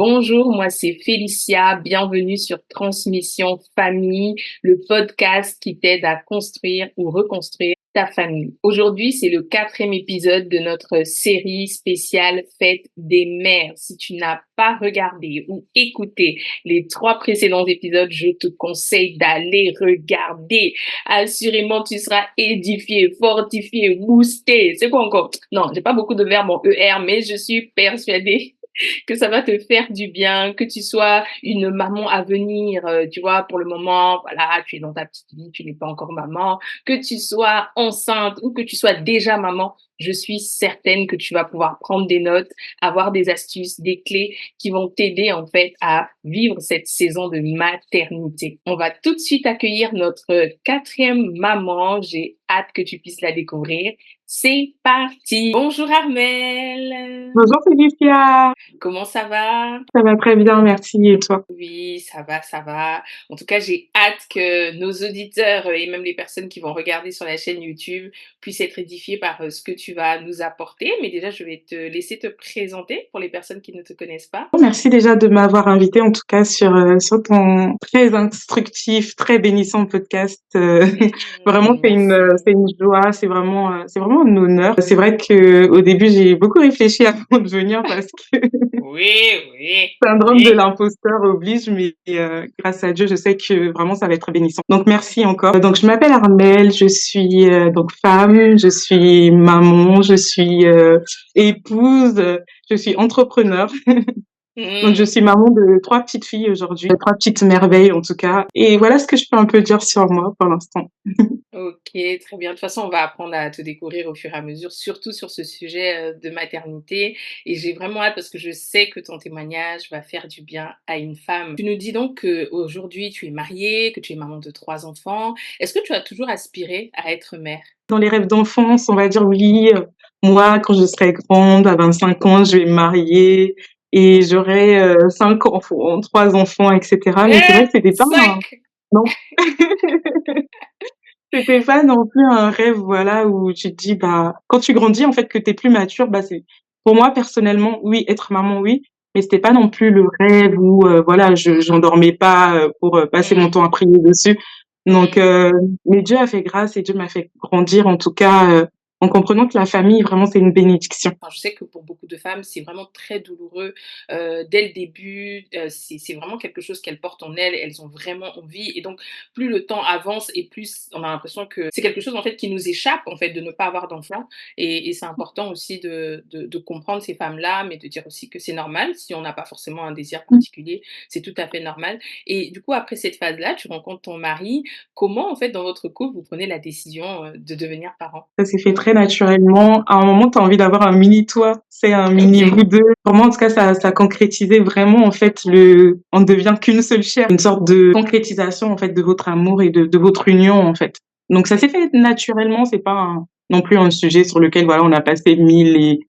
Bonjour, moi c'est Félicia, bienvenue sur Transmission Famille, le podcast qui t'aide à construire ou reconstruire ta famille. Aujourd'hui, c'est le 4e épisode de notre série spéciale Fête des mères. Si tu n'as pas regardé ou écouté les 3 précédents épisodes, je te conseille d'aller regarder. Assurément, tu seras édifié, fortifié, boosté. C'est quoi encore? Non, j'ai pas beaucoup de verbes en ER, mais je suis persuadée que ça va te faire du bien, que tu sois une maman à venir, tu vois, pour le moment, voilà, tu es dans ta petite vie, tu n'es pas encore maman, que tu sois enceinte ou que tu sois déjà maman, je suis certaine que tu vas pouvoir prendre des notes, avoir des astuces, des clés qui vont t'aider en fait à vivre cette saison de maternité. On va tout de suite accueillir notre 4e maman. J'ai hâte que tu puisses la découvrir. C'est parti. Bonjour Armelle. Bonjour Félicia, Comment ça va? ça va très bien, merci. Et toi? Oui, ça va, ça va. En tout cas, j'ai hâte que nos auditeurs et même les personnes qui vont regarder sur la chaîne YouTube puissent être édifiés par ce que tu vas nous apporter. Mais déjà, je vais te laisser te présenter pour les personnes qui ne te connaissent pas. Merci déjà de m'avoir invité en tout cas sur ton très instructif, très bénissant podcast. Vraiment, Merci. c'est une joie, c'est vraiment un honneur. C'est vrai que au début, j'ai beaucoup réfléchi avant de venir parce que Oui, oui, syndrome de oui. l'imposteur oblige, mais grâce à Dieu, je sais que vraiment ça va être bénissant. Donc merci encore. Donc je m'appelle Armelle, je suis donc femme, je suis maman, je suis épouse, je suis entrepreneur. Donc je Hmm. suis maman de 3 petites filles aujourd'hui, 3 petites merveilles en tout cas. Et voilà ce que je peux un peu dire sur moi pour l'instant. Ok, très bien. De toute façon, on va apprendre à te découvrir au fur et à mesure, surtout sur ce sujet de maternité. Et j'ai vraiment hâte parce que je sais que ton témoignage va faire du bien à une femme. Tu nous dis donc qu'aujourd'hui, tu es mariée, que tu es maman de 3 enfants. Est-ce que tu as toujours aspiré à être mère? Dans les rêves d'enfance, on va dire oui, moi quand je serai grande, à 25 ans, je vais me marier et j'aurai 5 enfants, 3 enfants, etc. Mais c'est vrai que c'était pas un 5! non, c'était pas non plus un rêve, voilà, où tu te dis, bah, quand tu grandis, en fait, que t'es plus mature, bah, c'est, pour moi, personnellement, oui, être maman, oui, mais c'était pas non plus le rêve où, voilà, j'en dormais pas pour passer mon Hmm, temps à prier dessus. Donc, hmm. mais Dieu a fait grâce et Dieu m'a fait grandir, en tout cas, en comprenant que la famille, vraiment, c'est une bénédiction. Enfin, je sais que pour beaucoup de femmes, c'est vraiment très douloureux, dès le début, c'est vraiment quelque chose qu'elles portent en elles ont vraiment envie et donc plus le temps avance et plus on a l'impression que c'est quelque chose, en fait, qui nous échappe, en fait, de ne pas avoir d'enfants et c'est important aussi de comprendre ces femmes-là, mais de dire aussi que c'est normal si on n'a pas forcément un désir particulier, c'est tout à fait normal et du coup, après cette phase-là, tu rencontres ton mari. Comment, en fait, dans votre couple, vous prenez la décision, de devenir parents? Ça s'est fait très naturellement. À un moment, tu as envie d'avoir un mini toi, c'est un mini OK. vous deux. Pour moi, en tout cas, ça concrétisait vraiment, en fait, on ne devient qu'une seule chair. Une sorte de concrétisation, en fait, de votre amour et de votre union, en fait. Donc, ça s'est fait naturellement. C'est pas non plus un sujet sur lequel, voilà, on a passé 1000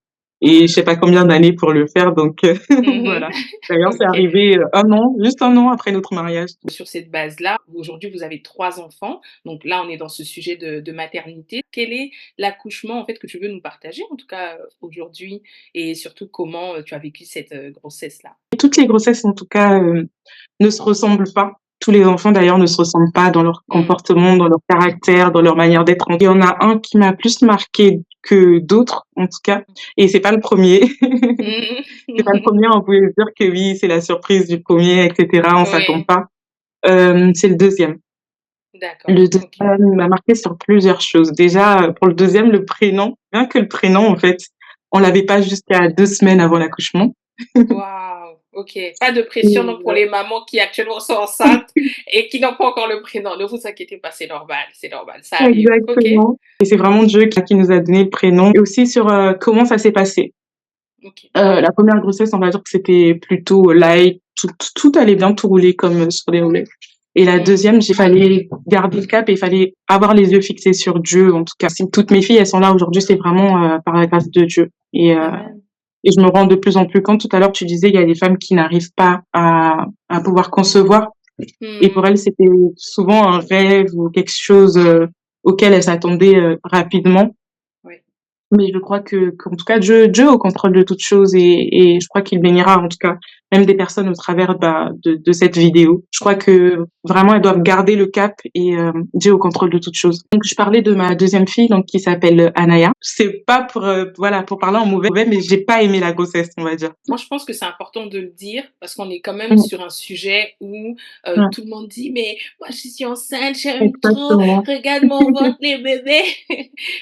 et je sais pas combien d'années pour le faire. Donc, Mmh. voilà. D'ailleurs, c'est OK. arrivé juste un an après notre mariage. Sur cette base-là, aujourd'hui, vous avez 3 enfants, donc là, on est dans ce sujet de maternité. Quel est l'accouchement, en fait, que tu veux nous partager, en tout cas, aujourd'hui et surtout comment, tu as vécu cette, grossesse-là? Toutes les grossesses, en tout cas, ne se ressemblent pas. Tous les enfants d'ailleurs ne se ressemblent pas dans leur Mmh. comportement, dans leur caractère, dans leur manière d'être. Il y en a un qui m'a plus marqué que d'autres, en tout cas, et c'est pas le premier. Mmh C'est pas le mh. premier, on pouvait se dire que oui, c'est la surprise du premier, etc. On s'attend Oui, pas. C'est le deuxième. d'accord, Le OK. deuxième m'a marqué sur plusieurs choses. Déjà, pour le deuxième, le prénom. Rien que le prénom, en fait, on l'avait pas jusqu'à 2 semaines avant l'accouchement. Waouh! OK. Pas de pression donc pour Et les mamans qui actuellement sont enceintes et qui n'ont pas encore le prénom. Ne vous inquiétez pas, c'est normal, ça arrive. OK, exactement. Et c'est vraiment Dieu qui nous a donné le prénom. Et aussi sur comment ça s'est passé. OK. La première grossesse, on va dire que c'était plutôt light, tout allait bien, tout roulait comme sur des roulettes. Et la Mmh. deuxième, il fallait garder le cap et il fallait avoir les yeux fixés sur Dieu. En tout cas, si toutes mes filles, elles sont là aujourd'hui, c'est vraiment par la grâce de Dieu. Amen. Et je me rends de plus en plus compte. Tout à l'heure, tu disais, il y a des femmes qui n'arrivent pas à pouvoir concevoir. Et pour Mmh. elles, c'était souvent un rêve ou quelque chose auquel elles s'attendaient rapidement. Oui. Mais je crois qu'en tout cas, Dieu est au contrôle de toutes choses et je crois qu'il bénira en tout cas même des personnes au travers de cette vidéo. Je crois que vraiment elles doivent garder le cap et Dieu au contrôle de toutes choses. Donc je parlais de ma deuxième fille donc qui s'appelle Anaya. C'est pas pour voilà pour parler en mauvais, mais j'ai pas aimé la grossesse, on va dire. Moi, je pense que c'est important de le dire parce qu'on est quand même Mm, sur un sujet où ouais, tout le monde dit mais moi je suis enceinte, j'aime trop, exactement. regarde mon ventre, les bébés.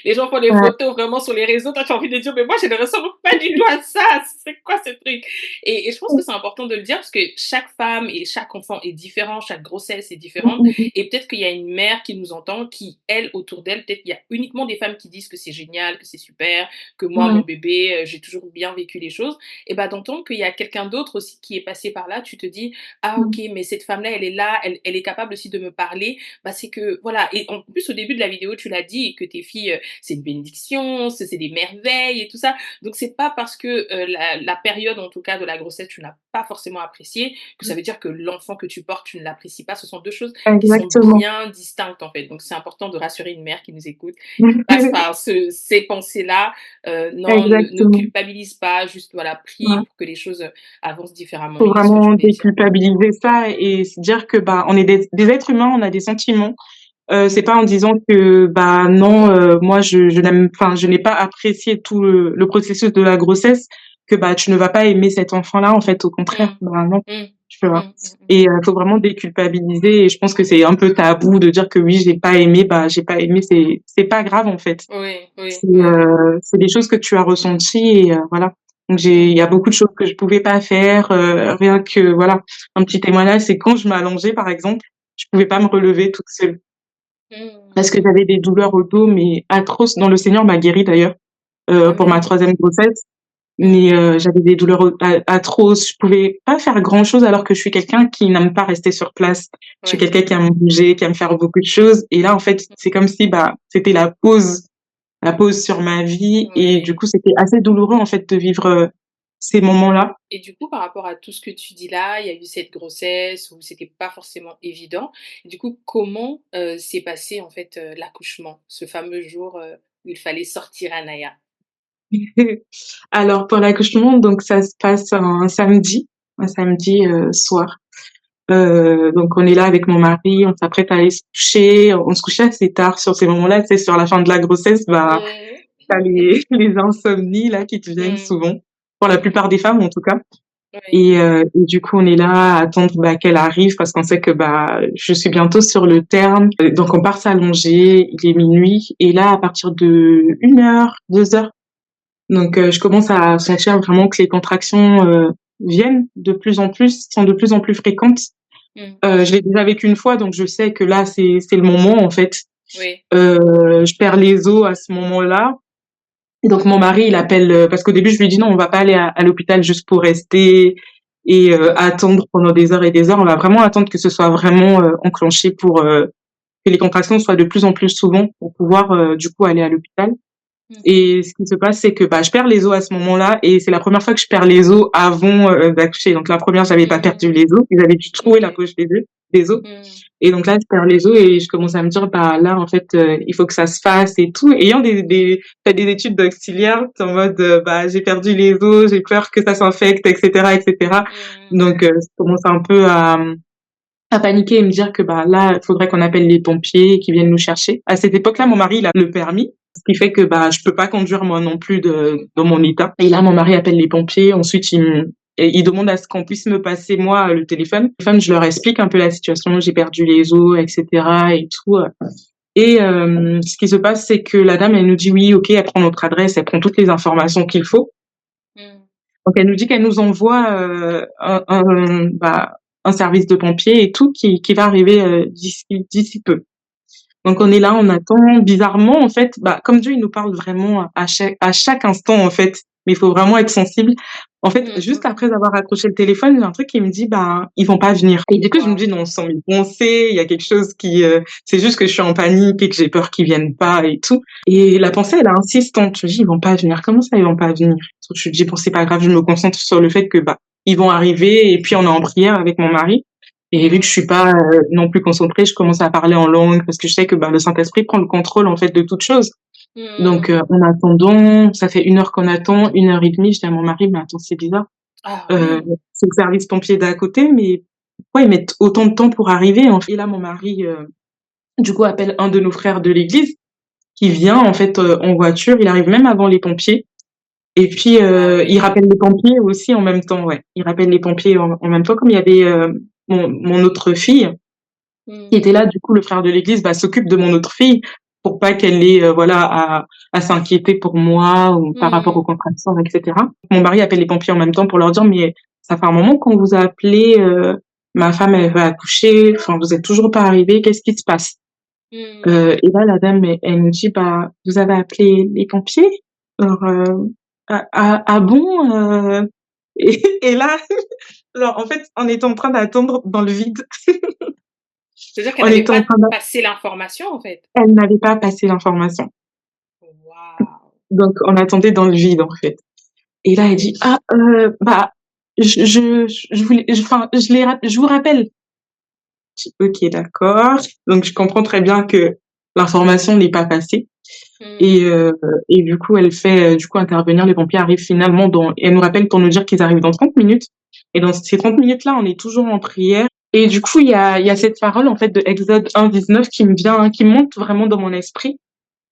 Les gens font des Ouais, photos vraiment sur les réseaux. Toi, tu as envie de dire mais moi je ne ressemble pas du tout à ça. C'est quoi ce truc? Et je pense que c'est important de le dire parce que chaque femme et chaque enfant est différent, chaque grossesse est différente. Et peut-être qu'il y a une mère qui nous entend, qui elle autour d'elle, peut-être qu'il y a uniquement des femmes qui disent que c'est génial, que c'est super, que moi ouais, mon bébé, j'ai toujours bien vécu les choses. Et bah, d'entendre qu'il y a quelqu'un d'autre aussi qui est passé par là, tu te dis: «Ah OK, mais cette femme-là, elle est là, elle est capable aussi de me parler». Bah, c'est que voilà et en plus, au début de la vidéo, tu l'as dit que tes filles, c'est une bénédiction, c'est des merveilles et tout ça. Donc c'est pas parce que, la période, en tout cas, de la grossesse, tu n'as pas forcément apprécié, que ça veut dire que l'enfant que tu portes, tu ne l'apprécies pas. Ce sont 2 choses qui sont exactement. bien distinctes, en fait. Donc c'est important de rassurer une mère qui nous écoute, qui passe par ces pensées-là. Non, ne Exactement. culpabilise pas, juste voilà, prie Ouais. pour que les choses, avancent différemment Faut et laisse-le du vraiment plaisir. déculpabiliser ça et se dire que bah on est des êtres humains, on a des sentiments. C'est Mmh. pas en disant que bah non, moi je n'aime, enfin je n'ai pas apprécié tout le processus de la grossesse que bah tu ne vas pas aimer cet enfant-là. En fait, au contraire, Mmh. bah non, Mmh. tu vois. Mmh, mmh, mmh. Et faut vraiment déculpabiliser. Et je pense que c'est un peu tabou de dire que oui j'ai pas aimé, bah j'ai pas aimé. C'est pas grave en fait. Oui, oui, oui, oui. C'est des choses que tu as ressenties et voilà. Donc il Mmh. y a beaucoup de choses que je pouvais pas faire, rien que voilà, un petit témoignage, c'est quand je m'allongeais par exemple, je pouvais pas me relever toute seule Mmh. parce que j'avais des douleurs au dos mais atroces, dont le Seigneur m'a guérie d'ailleurs, pour ma Amen. 3e grossesse. Mmh. Mais j'avais des douleurs atroces, je pouvais pas faire grand chose alors que je suis quelqu'un qui n'aime pas rester sur place. Je suis Ouais. quelqu'un qui aime bouger, qui aime faire beaucoup de choses et là en fait, c'est comme si, bah, c'était la pause sur ma vie et du Ouais. coup, c'était assez douloureux, en fait, de vivre, ces moments-là. Et du coup, par rapport à tout ce que tu dis là, il y a eu cette grossesse où c'était pas forcément évident. Du coup, comment, s'est passé en fait, l'accouchement? Ce fameux jour, où il fallait sortir Anaya? Alors pour l'accouchement, donc ça se passe un samedi, soir. Donc on est là avec mon mari, on s'apprête à aller se coucher. On se couchait assez tard sur ces moments-là, tu sais, sur la fin de la grossesse, bah, Mmh. tu as les les insomnies là qui te viennent Mmh. souvent, pour la Mmh. plupart des femmes en tout cas. Oui. Et du coup, on est là à attendre, bah, qu'elle arrive parce qu'on sait que, bah, je suis bientôt sur le terme. Donc on part s'allonger, il est minuit et là, à partir de 1 heure, 2 heures, donc je commence à sentir vraiment que les contractions, viennent de plus en plus, sont de plus en plus fréquentes. Mmh. Je l'ai déjà vécu une fois, donc je sais que là, c'est le moment, en fait. Oui. Je perds les os à ce moment-là et donc mon mari, il appelle, parce qu'au début, je lui dis: «Non, on va pas aller à l'hôpital juste pour rester et Mmh. attendre pendant des heures et des heures. On va vraiment attendre que ce soit vraiment, enclenché pour, que les contractions soient de plus en plus souvent pour pouvoir, du coup, aller à l'hôpital». Mmh. Et ce qui se passe, c'est que, bah, je perds les os à ce moment-là et c'est la première fois que je perds les os avant, d'accoucher. Donc la première, j'avais pas perdu Mmh. les os, ils avaient dû trouer la OK. poche des os Mmh. et donc là, je perds les os et je commence à me dire: «Bah, là, en fait, il faut que ça se fasse et tout». Ayant fait des études d'auxiliaire, tu es en mode, bah, j'ai perdu les os, j'ai peur que ça s'infecte et cetera et cetera. Mmh. Donc je commence un peu à paniquer et me dire que, bah, là, il faudrait qu'on appelle les pompiers qui viennent nous chercher. À cette époque-là, mon mari, il a le permis, ce qui fait que, bah, je peux pas conduire moi non plus dans mon état. Et là, mon mari appelle les pompiers. Ensuite, il demande à ce qu'on puisse me passer moi le téléphone. Je leur explique un peu la situation. J'ai perdu les os, etc. et tout. Et ce qui se passe, c'est que la dame, elle nous dit oui, ok, elle prend notre adresse, elle prend toutes les informations qu'il faut. Mmh. Donc elle nous dit qu'elle nous envoie bah, un service de pompiers et tout qui va arriver d'ici peu. Donc on est là, on attend. Bizarrement, en fait, bah, comme Dieu, il nous parle vraiment à chaque instant, en fait, mais il faut vraiment être sensible. En fait, Mmh juste mh. après avoir accroché le téléphone, j'ai un truc qui me dit, bah, ils vont pas venir. Et du coup, je me dis, Waouh. non, sans mes pensées, il y a quelque chose qui, c'est juste que je suis en panique et que j'ai peur qu'ils viennent pas et tout. Et la Mmh. pensée, elle est insistante. Je me dis, ils vont pas venir. Comment ça, ils vont pas venir? Donc, je me dis, bon, c'est pas grave, je me concentre sur le fait que, bah, ils vont arriver et puis on est en prière avec mon mari. Et vu que je Mmh. suis pas non plus concentrée, je commence à parler en langue parce que je sais que bah, le Saint-Esprit prend le contrôle en fait de toute chose. Donc Mmh. en attendant, ça fait 1 heure qu'on attend, 1 heure et demie, je dis à mon mari: «Mais attends, c'est bizarre». Ah Heu, oui. c'est le service pompier d'à côté, mais pourquoi ils mettent autant de temps pour arriver, en fait? Et là, mon mari, du coup, appelle un de nos frères de l'église qui vient, en fait, en voiture. Il arrive même avant les pompiers et puis, Ah il ouais. rappelle les pompiers aussi en même temps, ouais. Il rappelle les pompiers en même temps, comme il y avait, mon autre fille qui Mmh. était là, du coup, le frère de l'église, bah, s'occupe de mon autre fille pour pas qu'elle ait, voilà, à s'inquiéter pour moi ou par rapport aux Mmh. contractions et cetera. Mon mari appelle les pompiers en même temps pour leur dire: «Mais ça fait un moment qu'on vous a appelés, ma femme, elle va accoucher, enfin, vous êtes toujours pas arrivés, qu'est-ce qui se passe?» Mmh. Et là, la dame, elle me dit: «Bah, vous avez appelé les pompiers?» Alors, «Ah bon?» Et là, alors, en fait, on était en train d'attendre dans le vide. C'est-à-dire qu'elle On n'avait était en pas train d'a passé l'information, en fait? Elle n'avait pas passé l'information. Waouh! Donc on attendait dans le vide, en fait. Et là, elle dit: «Ah, bah, je voulais enfin, je vous rappelle». Je dis: «OK, d'accord». Donc je comprends très bien que l'information n'est pas passée et Mmh. heu et du coup, elle fait, du coup intervenir les pompiers arrivent finalement dans et elle nous rappelle pour nous dire qu'ils arrivent dans 30 minutes et dans ces 30 minutes-là, on est toujours en prière et du coup, il y a cette parole, en fait, de Exode 1:19 qui me monte vraiment dans mon esprit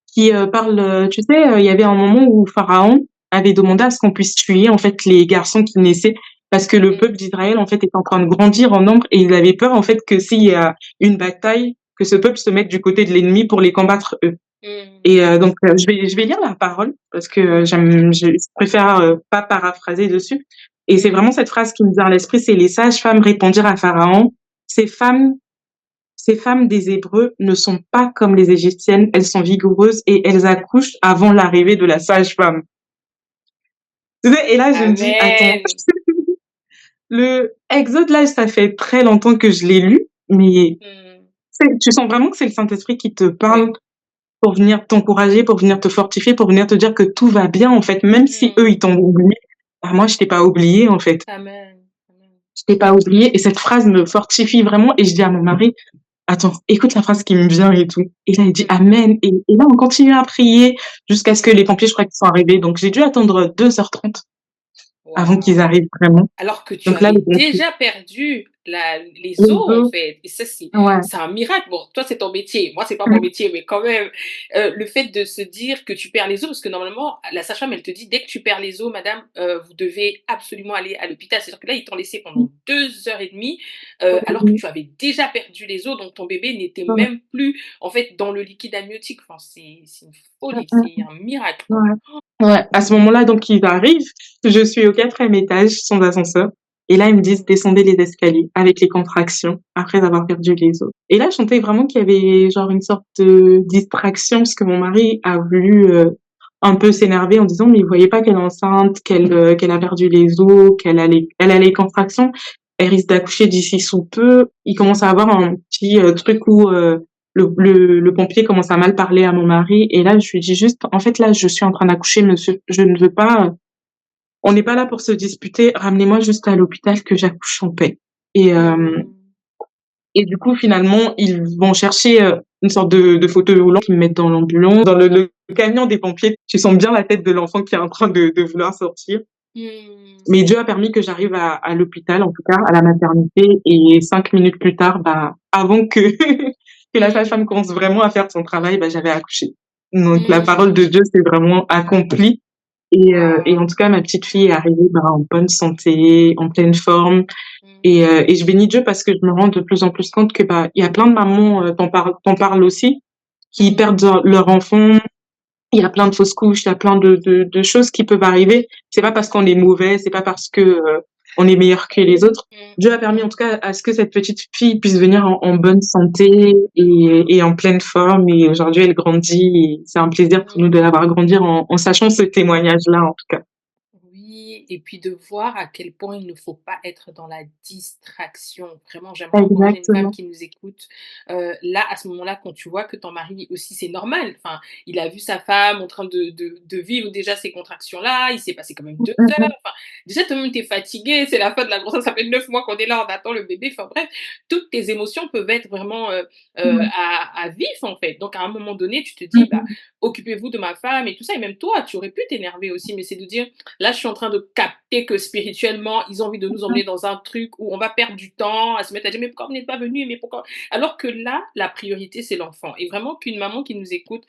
qui, parle, tu sais, il y avait un moment où Pharaon avait demandé à ce qu'on puisse tuer, en fait, les garçons qui naissaient parce que le Mmh. peuple d'Israël, en fait, était en train de grandir en nombre et il avait peur, en fait, que s'il y a une bataille, que ce peuple se mette du côté de l'ennemi pour les combattre eux Mmh. et donc je vais lire la parole parce que, je préfère, pas paraphraser dessus et c'est Mmh. vraiment cette phrase qui me vient à l'esprit, c'est: «Les sages-femmes répondirent à Pharaon: "Ces femmes ces femmes des Hébreux ne sont pas comme les Égyptiennes, elles sont vigoureuses et elles accouchent avant l'arrivée de la sage-femme." Tu sais? Et là, je me dis: «Attends, Amen. le Exode là, ça fait très longtemps que je l'ai lu, mais Mmh. tu sens vraiment que c'est le Saint-Esprit qui te Ouais. parle pour venir t'encourager, pour venir te fortifier, pour venir te dire que tout va bien, en fait, même si eux, Mmh. ils t'ont oublié, bah, moi, je t'ai pas oublié, en fait. Amen. Amen. Je t'ai pas oublié et cette phrase me fortifie vraiment et je dis à mon mari: «Attends, écoute la phrase qui me vient et tout» et là, il dit: Mmh. «Amen» et là, on continue à prier jusqu'à ce que les pompiers, je crois qu'ils sont arrivés, donc j'ai dû attendre 2h30 avant qu'ils Waouh! arrivent vraiment. Alors que tu Donc là, avais les pompiers déjà perdu les les os, en 2 fait, et ça, ouais. c'est un miracle. Bon, toi, c'est ton métier, moi, c'est pas mon Mmh. métier, mais quand même, le fait de se dire que tu perds les os, parce que normalement, la sage-femme, elle te dit: «Dès que tu perds les os, madame, vous devez absolument aller à l'hôpital». C'est-à-dire que là, ils t'ont laissé pendant 2 heures et demie, alors que tu avais déjà perdu les os, donc ton bébé n'était Ouais. même plus, en fait, dans le liquide amniotique. Enfin, c'est une Mmh folie, c'est mh. un miracle, quoi. Ouais. Ouais, à ce moment-là, donc ils arrivent, je suis au 4e étage sans ascenseur et là, ils me disent: Mmh. «Descendez les escaliers» avec les contractions après avoir perdu les os et là, je sentais vraiment qu'il y avait genre une sorte de distraction parce que mon mari a voulu, un peu s'énerver en disant: «Mais vous voyez pas qu'elle est enceinte, qu'elle a perdu les os, elle a les contractions, elle risque d'accoucher d'ici sous peu». Il commence à avoir un petit, truc où, le pompier commence à mal parler à mon mari et là, je lui dis juste: «En fait, là, je suis en train d'accoucher, monsieur. Je ne veux pas, on n'est pas là pour se disputer. Ramenez-moi juste à l'hôpital que j'accouche en paix» et hem Mmh. et du coup, finalement, ils vont chercher, une sorte de fauteuil roulant qu'ils me mettent dans l'ambulance. Dans le camion des pompiers, tu sens bien la tête de l'enfant qui est en train de vouloir sortir. Mmh. Mais Dieu a permis que j'arrive à l'hôpital, en tout cas, à la maternité et 5 minutes plus tard, bah, avant que que la Mmh. sage-femme commence vraiment à faire son travail, bah, j'avais accouché. Donc la parole de Mmh. Dieu s'est vraiment accomplie et en Waouh! tout cas, ma petite fille est arrivée, bah, en bonne santé, en pleine forme Mmh. et je bénis Dieu parce que je me rends de plus en plus compte que, bah, il y a plein de mamans, tu parles aussi, qui Mmh. perdent leur enfant. Il y a plein de fausses couches, il y a plein de choses qui peuvent arriver. C'est pas parce qu'on est mauvais, c'est pas parce que, on est meilleur que les autres. Mmh. Dieu a Mmh. permis en Mmh. tout cas à ce que cette petite fille puisse venir en bonne santé et en pleine forme et aujourd'hui elle grandit et c'est un plaisir pour nous de la Mmh. voir grandir en sachant ce témoignage-là en tout cas. Oui, et puis de voir à quel point il ne faut pas être dans la distraction. Vraiment, j'aimerais encourager une femme Exactement. qui nous écoute. Là, à ce moment-là, quand tu vois que ton mari aussi, c'est normal. Enfin, il a vu sa femme en train de vivre déjà ces contractions-là. Il s'est passé quand même Mmh 2 mh, heures. mmh. Enfin, déjà, toi-même, tu es fatigué. C'est la fin de la grossesse. Ça fait 9 mois qu'on est là, on attend le bébé. Enfin bref, toutes tes émotions peuvent être vraiment Ouais. à vif, en fait. Donc, à un moment donné, tu te dis, Mmh bah, mh. occupez-vous de ma femme et tout ça. Et même toi, tu aurais pu t'énerver aussi, mais c'est de dire, là, je suis en train de capté que spirituellement, ils ont envie de nous emmener dans un truc où on va perdre du temps à se mettre à dire: «Mais pourquoi vous n'êtes pas venus? Mais pourquoi?» alors que là, la priorité, c'est l'enfant et vraiment qu'une maman qui nous écoute,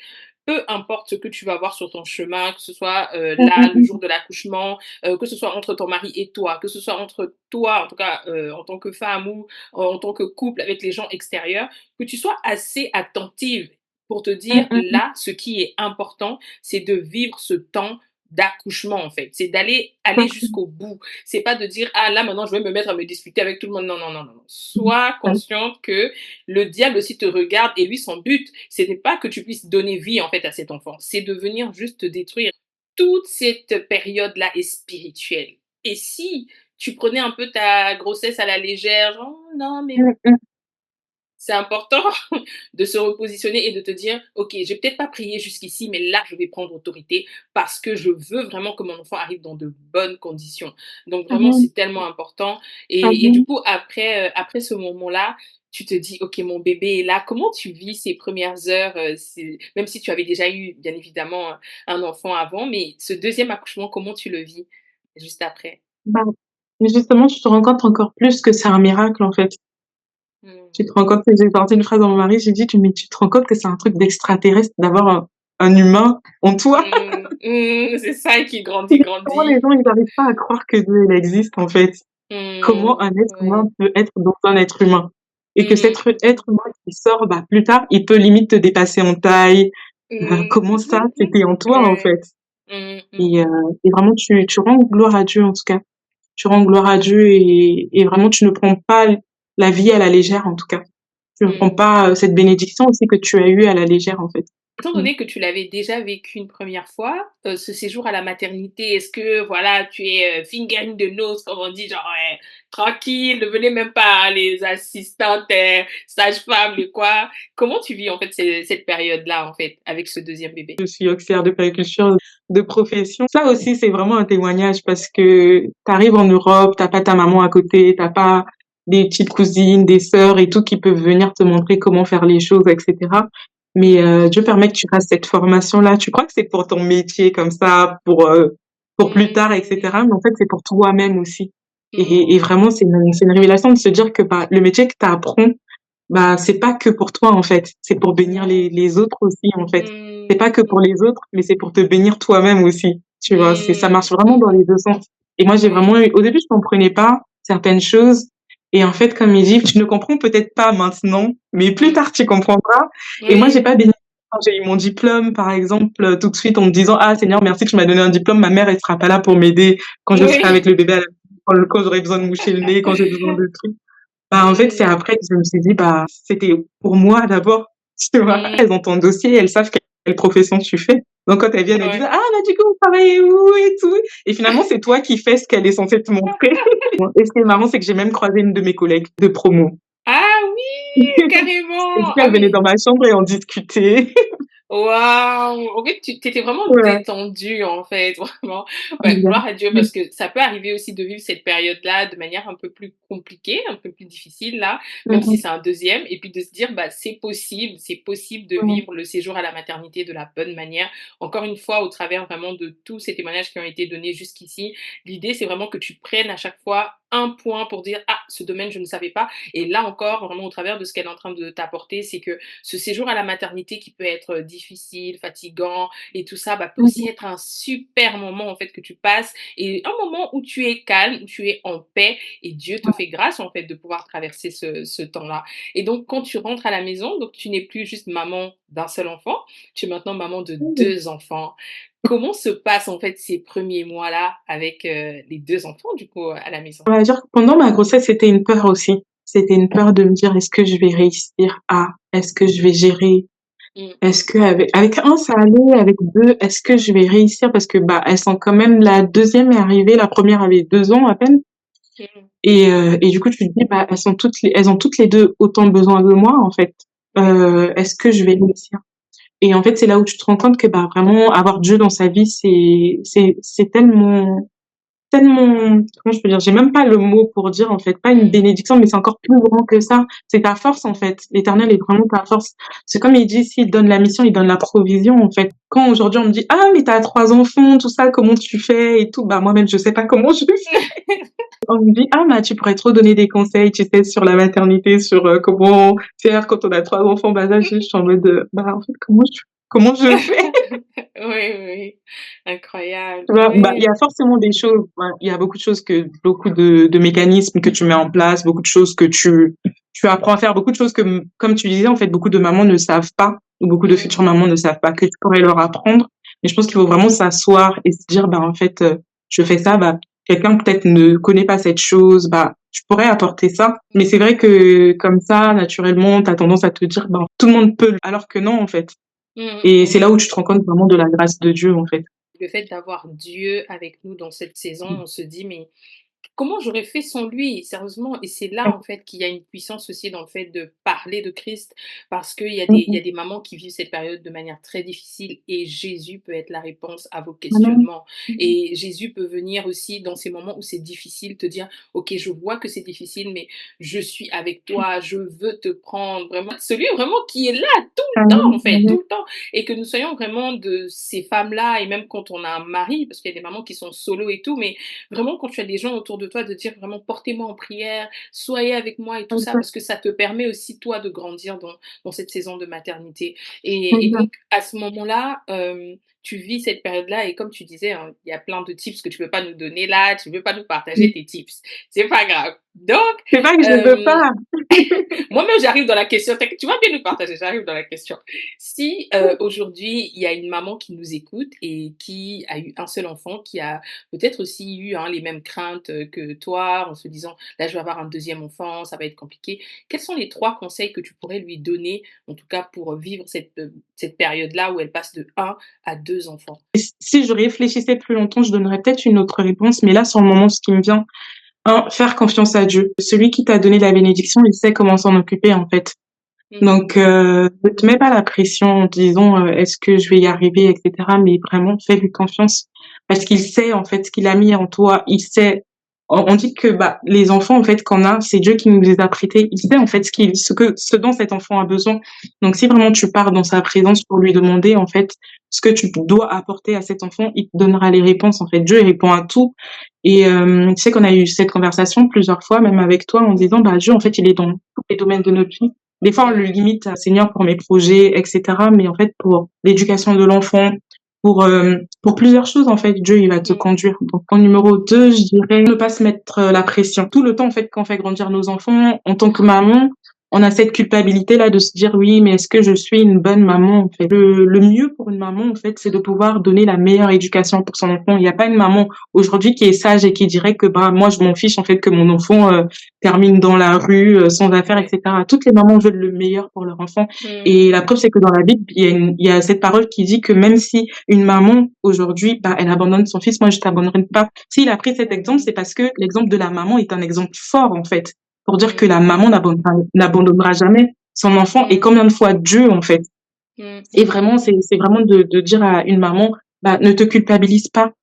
peu importe ce que tu vas voir sur ton chemin, que ce soit, Mmh, là, mmh, le mmh. jour de l'accouchement, que ce soit entre ton mari et toi, que ce soit entre toi, en tout cas, en tant que femme ou en tant que couple avec les gens extérieurs, que tu sois assez attentive pour te Mmh, dire: mmh, mmh. «Là, ce qui est important, c'est de vivre ce temps d'accouchement, en fait. C'est aller Exactement. jusqu'au bout. C'est pas de dire: "Ah là, maintenant, je vais me mettre à me disputer avec tout le monde." Non, non, non, non, non. Mmh. Sois Ouais. consciente que le diable aussi te regarde et lui, son but, ce n'est pas que tu puisses donner vie, en fait, à cet enfant. C'est de venir juste te détruire. Toute cette période-là est spirituelle. Et si tu prenais un peu ta grossesse à la légère, genre: «Oh non, mais Mmh, mmh. c'est important de se repositionner et de te dire: «OK, j'ai peut-être pas prié jusqu'ici, mais là, je vais prendre autorité parce que je veux vraiment que mon enfant arrive dans de bonnes conditions». Donc vraiment, Mmh. c'est tellement important Ah et du bon? coup, après ce moment-là, tu te dis: «OK, mon bébé est là». Comment tu vis ces premières heures, c'est même si tu avais déjà eu, bien évidemment, un enfant avant, mais ce deuxième accouchement, comment tu le vis juste après? Bah, mais justement, tu te rends compte encore plus que c'est un miracle, en fait. Tu Mmh. te rends compte que j'ai sorti une phrase à mon mari, j'ai dit: «Tu mais tu te rends compte que c'est un truc d'extraterrestre d'avoir un humain en toi?» Mmh, mmh, c'est ça qui grandit, Comment les grandit. gens, ils arrivent pas à croire que Dieu, il existe, en fait? Comment Mmh, un être humain ouais. peut être dans un être humain? Et que cet Mmh être humain qui sort, bah, plus tard, il peut limite te dépasser en taille. mmh. Comment ça, c'était en toi, en Ouais. fait? Mmh, mmh Et mh. vraiment tu rends gloire à Dieu, en tout cas. Tu rends gloire à Dieu et vraiment tu ne prends pas la vie à la légère, en tout cas. Tu ne prends Mmh. pas, cette bénédiction aussi que tu as eue à la légère, en fait. Étant Mmh. donné que tu l'avais déjà vécu une première fois, ce séjour à la maternité, est-ce que voilà, tu es, fingering the nose comme on dit, genre, tranquille, ne venez même pas, hein, les assistantes, sages-femmes, les quoi? Comment tu vis en fait cette période-là, en fait, avec ce deuxième bébé? Je suis auxiliaire de puériculture de profession. Ça aussi, c'est vraiment un témoignage parce que tu arrives en Europe, tu as pas ta maman à côté, tu as pas des petites cousines, des sœurs et tout qui peuvent venir te montrer comment faire les choses et cetera. Mais Dieu permet que tu fasses cette formation-là. Tu crois que c'est pour ton métier comme ça, pour plus tard et Mmh. cetera, mais en fait, c'est pour toi-même aussi. Et Mmh. vraiment, c'est une révélation de se dire que, bah, le métier que tu apprends, bah, c'est pas que pour toi, en fait, c'est pour bénir Non. les autres aussi, en fait. C'est Mmh. pas que pour Mmh. les autres, mais c'est pour te bénir toi-même aussi, tu vois? Ça Mmh. marche vraiment Mmh dans mh. les 2 sens et moi, j'ai Ouais. vraiment eu au début, je comprenais pas certaines choses et en fait, comme il dit: «Tu ne comprends peut-être pas maintenant, mais plus Mmh. tard tu comprendras» et moi, j'ai Oui. pas béni quand j'ai eu mon diplôme, par exemple, tout de suite en me disant: «Ah Seigneur, merci que tu m'as donné un diplôme, ma mère, elle sera pas là pour m'aider quand je serai avec Oui. le bébé à la quand j'aurai besoin de moucher le nez, quand j'ai besoin de trucs». Bah, en fait, c'est Mmh. après que je me suis dit: «Bah, c'était pour moi d'abord», tu vois? Mmh. Elles ont ton dossier, elles savent quelle profession tu fais. Donc quand elles viennent, elles disent: Ouais. «Ah, bah, du coup, vous travaillez où et tout?» et finalement, c'est toi qui fais ce qu'elle est censée te montrer. Et ce qui est marrant, c'est que j'ai même croisé une de mes collègues de promo. Ah oui! Et du Carrément! coup, Ah elle venait oui. dans ma chambre et on discutait. Waouh! En fait, tu étais vraiment Ouais. détendue, en fait, vraiment. Bah, Bien. gloire à Dieu Mmh. parce que ça peut arriver aussi de vivre cette période-là de manière un peu plus compliquée, un peu plus difficile là, même Mmh si mh. c'est un deuxième et puis de se dire: «Bah, c'est possible de Mmh. vivre le séjour à la maternité de la bonne manière». Encore une fois, au travers vraiment de tous ces témoignages qui ont été donnés jusqu'ici, l'idée, c'est vraiment que tu prennes à chaque fois un point pour dire: «Ah, ce domaine, je ne savais pas» et là encore, vraiment au travers de ce qu'elle est en train de t'apporter, c'est que ce séjour à la maternité qui peut être difficile, fatigant et tout ça, bah, peut Mmh aussi mh. être un super moment en fait que tu passes et un moment où tu es calme, où tu es en paix et Dieu te fait grâce en fait de pouvoir traverser ce temps-là. Et donc quand tu rentres à la maison, donc tu n'es plus juste maman d'un seul enfant, tu es maintenant maman de Ouais. 2 enfants. Comment se passent en fait ces premiers mois-là avec, les 2 enfants du coup, à la maison? On va dire que pendant ma grossesse, c'était une peur aussi. C'était une peur de me dire: «Est-ce que je vais réussir à? Est-ce que je vais gérer?» Mmh. Est-ce qu'avec un ça allait, avec 2 est-ce que je vais réussir? Parce que, bah, elles sont quand même la deuxième est arrivée, la première avait 2 ans à peine Mmh. et du coup, tu te dis: «Bah, elles ont toutes les 2 autant besoin de moi, en fait. Oui. Est-ce que je vais réussir?» Et en fait, c'est là où tu te rends compte que, bah, vraiment avoir Dieu dans sa vie, c'est tellement tellement, comment je peux dire? J'ai même pas le mot pour dire, en fait, pas une bénédiction, mais c'est encore plus grand que ça. C'est ta force, en fait. L'Éternel est vraiment ta force. C'est comme il dit, s'il donne la mission, il donne la provision, en fait. Quand aujourd'hui on me dit: «Ah, mais tu as 3 enfants, tout ça, comment tu fais?» et tout, bah, moi-même, je sais pas comment je fais. On me dit: «Ah, bah, tu pourrais trop donner des conseils, tu sais, sur la maternité, sur, comment faire quand on a 3 enfants en bas âge». Je suis en mode, bah, en fait, comment je fais? Oui, oui, incroyable. Tu vois? Bah, il y Oui. a forcément des choses, ouais, il y a beaucoup de choses beaucoup de mécanismes que tu mets en place, beaucoup de choses que tu apprends à faire, beaucoup de choses que, comme tu disais, en fait, beaucoup de mamans ne savent pas, ou beaucoup de Mmh. futures mamans ne savent pas, que tu pourrais leur apprendre. Mais je pense qu'il faut vraiment s'asseoir et se dire: «Bah, en fait, je fais ça, bah, quelqu'un peut-être ne connaît pas cette chose, bah, je pourrais apporter ça». Mais c'est vrai que comme ça, naturellement, tu as tendance à te dire: «Ben, tout le monde peut», alors que non, en fait. Mmh Et c'est mh. là où tu te rends compte vraiment de la grâce de Dieu, en fait. Le fait d'avoir Dieu avec nous dans cette saison, on se dit: «Mais comment j'aurais fait sans lui?» Sérieusement, et c'est là, en fait, qu'il y a une puissance aussi dans le fait de parler de Christ, parce qu'il y a Mmh. des mamans qui vivent cette période de manière très difficile, et Jésus peut être la réponse à vos Amen. questionnements. Et Jésus peut venir aussi dans ces moments où c'est difficile, te dire: «OK, je vois que c'est difficile, mais je suis avec toi, je veux te prendre». Vraiment, celui vraiment qui est là tout le temps, Amen, en fait, tout amen. le temps. Et que nous soyons vraiment de ces femmes-là, et même quand on a un mari, parce qu'il y a des mamans qui sont solo et tout, mais vraiment, quand tu as des gens autour de toi, de dire vraiment: «Portez-moi en prière, soyez avec moi» et tout ça, Exact, parce que ça te permet aussi, toi, de grandir dans cette saison de maternité. Et exact. donc, à ce moment-là, tu vis cette période-là, et comme tu disais, hein, il y a plein de tips que tu peux pas nous donner là, tu veux pas nous partager Mmh. tes tips. C'est pas grave. Donc, C'est pas que je veux hem pas. moi-même, j'arrive dans la question. Tu vas bien nous partager, j'arrive dans la question. Si aujourd'hui, il y a une maman qui nous écoute et qui a eu un seul enfant, qui a peut-être aussi eu, hein, les mêmes craintes que toi, en se disant, là, je vais avoir un deuxième enfant, ça va être compliqué. Quels sont les 3 conseils que tu pourrais lui donner, en tout cas pour vivre cette période-là où elle passe de un à 2 enfants? Si je réfléchissais plus longtemps, je donnerais peut-être une autre réponse, mais là, sur le moment, ce qui me vient, faire confiance à Dieu. Celui qui t'a donné la bénédiction, il sait comment s'en occuper, en fait. Mhm, Donc, ne te mets pas la pression en te disant, «Est-ce que je vais y arriver?» et cetera, mais vraiment fais-lui confiance parce qu'il sait, en fait, ce qu'il a mis en toi. Il sait, on dit que, bah, les enfants, en fait, qu'on a, c'est Dieu qui nous les a prêtés. Il sait, en fait, ce dont cet enfant a besoin. Donc si vraiment tu pars dans sa présence pour lui demander, en fait, ce que tu dois apporter à cet enfant, il te donnera les réponses, en fait. Dieu, il répond à tout. Et tu sais qu'on a eu cette conversation plusieurs fois, même avec toi, en disant, bah, Dieu, en fait, il est dans tous les domaines de notre vie. Des fois, on le mhm, limite à Seigneur pour mes projets, et cetera, mais en fait, pour l'éducation de l'enfant, pour plusieurs choses, en fait, Dieu, il va te mhm, conduire. Donc en numéro 2, je dirais ne pas se mettre, la pression. Tout le temps, en fait, qu'on fait grandir nos enfants, en tant que maman, on a cette culpabilité-là de se dire: «Oui, mais est-ce que je suis une bonne maman?» en fait. Le mieux pour une maman, en fait, c'est de pouvoir donner la meilleure éducation pour son enfant. Il y a pas une maman aujourd'hui qui est sage et qui dirait que, bah, moi, je m'en fiche, en fait, que mon enfant, termine dans la rue, sans affaires, et ouais, cetera. Toutes les mamans veulent le meilleur pour leur enfant et mhm, la preuve, c'est que dans la Bible, il y a cette parole qui dit que même si une maman, aujourd'hui, bah, elle abandonne son fils, moi, je t'abandonnerai pas. S'il a pris cet exemple, c'est parce que l'exemple de la maman est un exemple fort, en fait, pour dire que la mhm, maman n'abandonnera jamais son enfant et mhm, combien de fois Dieu, en fait. mhm, Et mhm, vraiment, c'est vraiment de dire à une maman, bah, ne te culpabilise pas,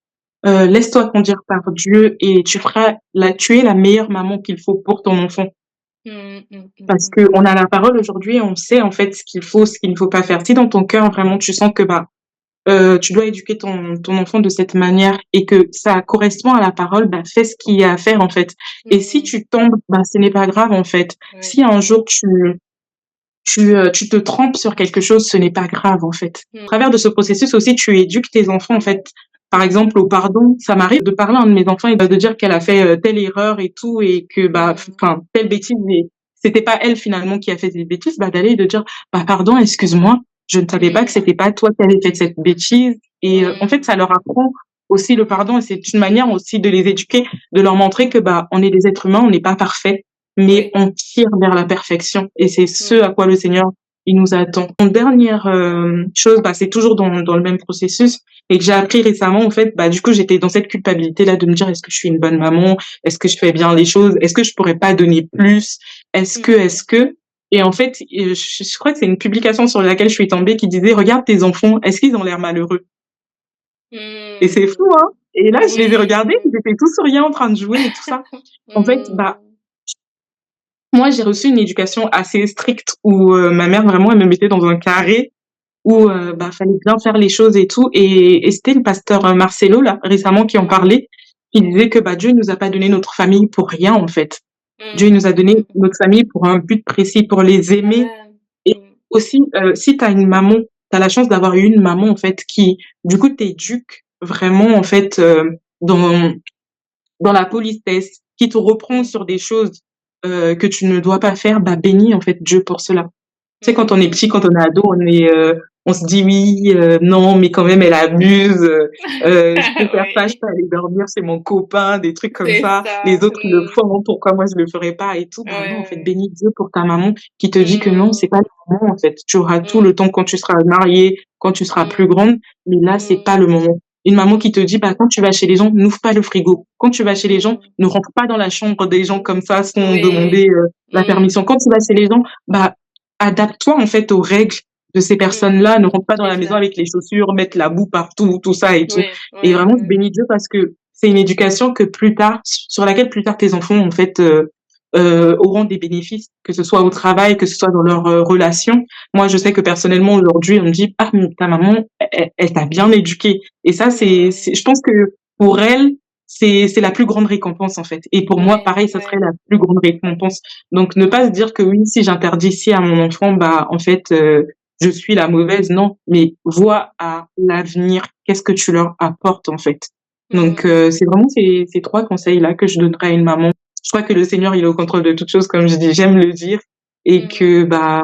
laisse-toi conduire par Dieu et tu es la meilleure maman qu'il faut pour ton enfant. mhm, mhm, Parce mhm. qu'on a la parole aujourd'hui et on sait en fait ce qu'il faut, ce qu'il ne faut pas faire. Si dans ton cœur vraiment tu sens que, bah, tu dois éduquer ton enfant de cette manière et que ça correspond à la parole, bah, fais ce qu'il y a à faire en fait. Et si Mmh. tu tombes, bah, ce n'est pas grave en fait. Ouais. Si un jour tu te trompes sur quelque chose, ce n'est pas grave, en fait. À Mmh. travers de ce processus aussi, tu éduques tes enfants, en fait. Par Mmh. exemple, au pardon, ça m'arrive de parler à un de mes enfants et de dire qu'elle a fait, telle erreur et tout et que, bah, Mmh. enfin, telle bêtise et c'était pas elle finalement qui a fait cette bêtise, bah, d'aller et de dire: «Bah, pardon, excuse-moi, je ne savais pas que Mmh. c'était pas toi qui avais fait cette bêtise» et en fait, Mmh. ça leur apprend aussi le pardon et c'est une manière aussi de les éduquer, de leur montrer que, bah, on est des êtres humains, on n'est pas parfaits, mais Oui. on tire vers la perfection et c'est ce Mmh. à quoi le Seigneur il nous attend. Une dernière chose, bah, c'est toujours dans le même processus et que j'ai appris récemment en fait, bah, du coup j'étais dans cette culpabilité-là de me dire: «Est-ce que je suis une bonne maman? Est-ce que je fais bien les choses? Est-ce que je pourrais pas donner plus? Est-ce que, Mmh. est-ce que?» et en fait, je crois que c'est une publication sur laquelle je suis tombée qui disait: «Regarde tes enfants, est-ce qu'ils ont l'air malheureux?» et c'est Mmh. fou, hein? Et là, je les ai Oui. regardés, ils étaient tous souriants en train de jouer et tout ça. En fait, bah, Mmh. moi, j'ai reçu une éducation assez stricte où, ma mère vraiment, elle me mettait dans un carré où, Mmh. bah, fallait bien faire les choses et tout et c'était le pasteur, Marcelo là, récemment qui en Mmh. parlait. Il disait que, bah, Dieu nous a pas donné notre famille pour rien, en fait. Dieu il Mmh. nous a donné Mmh. notre famille pour un but précis, pour les aimer Amen. et Mmh. aussi, si tu as une maman, tu as la chance d'avoir eu une maman, en fait, qui, du coup, t'éduque vraiment, en fait, dans la politesse, qui te reprend Mmh. sur des choses, que tu ne dois pas faire, bah, bénis, en fait, Dieu pour cela. Tu sais, quand on est Mmh. petit, quand on est ado, on se dit: «Oui, non, mais quand même elle abuse, je peux faire ça, je Oui, peux aller dormir chez mon copain», des trucs comme c'est ça. Les ça. autres le Mmh. font, pourquoi moi je le ferais pas et tout. Ouais, Bah non, en fait, ouais. bénis Dieu pour ta maman qui te dit que non, Mmh. c'est pas le moment, en fait. Tu auras tout le Mmh. temps quand tu seras mariée, quand tu seras plus Mmh. grande, mais là, c'est pas Mmh. le moment. Une maman qui te dit: «Bah, quand tu vas chez les gens, n'ouvre pas le frigo. Quand tu vas chez les gens, Mmh. ne rentre pas dans la chambre des gens comme ça sans Oui. demander, la Mmh. permission. Quand tu vas chez les gens, bah, adapte-toi en fait aux règles de ces Mmh. personnes-là. Ne rentre pas dans la maison Exact. avec les chaussures, mettre la boue partout, tout ça et tout. Oui, Et oui, vraiment, je oui. bénis Dieu parce que c'est une éducation que plus tard, sur laquelle plus tard tes enfants en fait auront des bénéfices, que ce soit au Mmh. travail, que ce soit dans leurs relations. Moi, je sais que Mmh. personnellement aujourd'hui, on me dit ah mais ta maman, elle t'a bien éduquée. Et ça, je Mmh. pense que pour elle, c'est la plus grande récompense en fait. Et pour moi, Ouais, pareil, ça serait ouais. la plus grande récompense. Donc ne pas se Mmh. dire que oui, si j'interdis ci à mon enfant, bah en fait, je suis la mauvaise. Non, mais vois à l'avenir, qu'est-ce que tu leur apportes en fait. Donc Mmh. c'est vraiment ces 3 conseils-là que je donnerais à une maman. Je crois que le Seigneur, il est au contrôle de toutes choses, comme je dis, j'aime le dire, et que Mmh. bah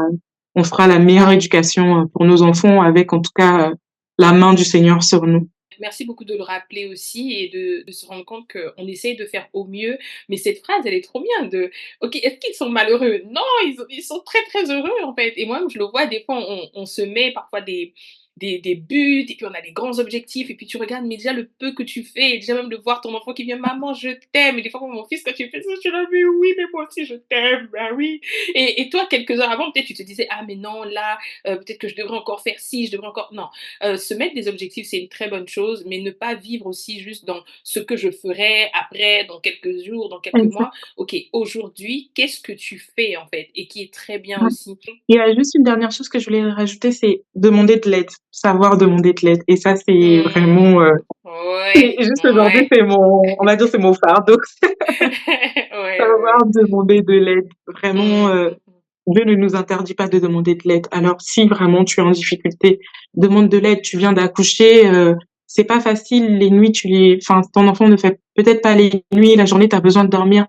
on fera la meilleure éducation pour nos enfants avec en tout cas la main du Seigneur sur nous. Merci beaucoup de le rappeler aussi et de se rendre compte qu'on essaye de faire au mieux. Mais cette phrase, elle est trop bien de OK, est-ce qu'ils sont malheureux? Non, ils sont très, très heureux en fait. Et moi, je le vois, des fois, on se met parfois des buts et puis on a des grands objectifs et puis tu regardes, mais déjà le peu que tu fais, et déjà même de voir ton enfant qui vient, maman, je t'aime. Et des fois, mon fils, quand tu fais ça, tu l'as vu, oui, mais moi aussi, je t'aime, bah oui. Et toi, quelques heures avant, peut-être tu te disais, ah, mais non, là, peut-être que je devrais encore faire ci, je devrais encore. Non, se mettre des objectifs, c'est une très bonne chose, mais ne pas vivre aussi juste dans ce que je ferai après, dans quelques jours, dans quelques mois. Exactement. OK, aujourd'hui, qu'est-ce que tu fais en fait? Et qui est très bien aussi. Il y a juste une dernière chose que je voulais rajouter, c'est demander de l'aide, savoir demander de l'aide. Et ça, c'est vraiment, Mmh. et Ouais, juste aujourd'hui, ouais. on va dire, c'est mon fardeau, Ouais, savoir ouais. demander de l'aide. Vraiment, Mmh, mmh mh. Dieu ne nous interdit pas de demander de l'aide. Alors si vraiment tu es en difficulté, demande de l'aide. Tu viens d'accoucher, c'est pas facile, les nuits, enfin, ton enfant ne fait peut-être pas les nuits, la journée, tu as besoin de dormir.